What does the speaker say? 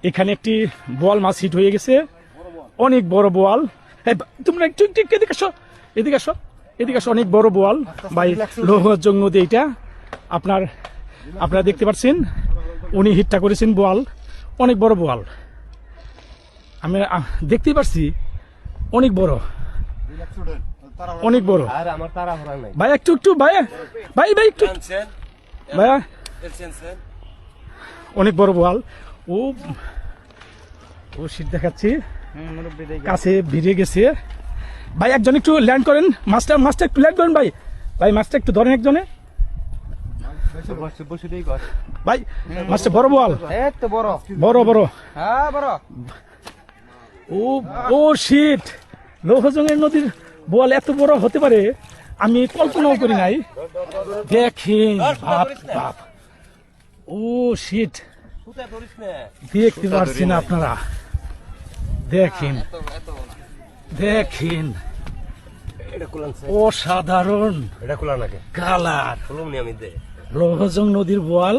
এখানে একটি বোয়াল মাছ হিট হয়ে গেছে, অনেক বড় বোয়াল। তোমরা একটু একটু এদিকে আসো, এদিকে আসো, এদিকে আসো। অনেক বড় বোয়াল ভাই, লোহজং নদী এইটা। আপনারা দেখতে পাচ্ছেন উনি হিটটা করেছেন বোয়াল, অনেক বড় বোয়াল। আমি দেখতেই পাচ্ছি অনেক বড়, অনেক বড়। ভাই একটু একটু ভাইয়া, ভাই ভাই একটু ভাইয়া, অনেক বড় বোয়াল। ও ও শীত দেখাচ্ছি, কাছে ভিড়ে গেছে। ভাই একজন একটু ল্যান্ড করেন, মাছটা একটু ল্যান্ড করেন ভাই। ভাই মাছটা একটু ধরেন একজনে। ভাই মাছটা বড় বোয়াল, বড় বড়। ও ও শীত, লৌহজংয়ের নদীর বোয়াল এত বড় হতে পারে আমি কল্পনাও করি নাই। দেখেন বাপ বাপ, ও শীত দেখতে পাচ্ছেন আপনারা, দেখেন দেখেন, অসাধারণ কালার। লৌহজং নদীর বোয়াল।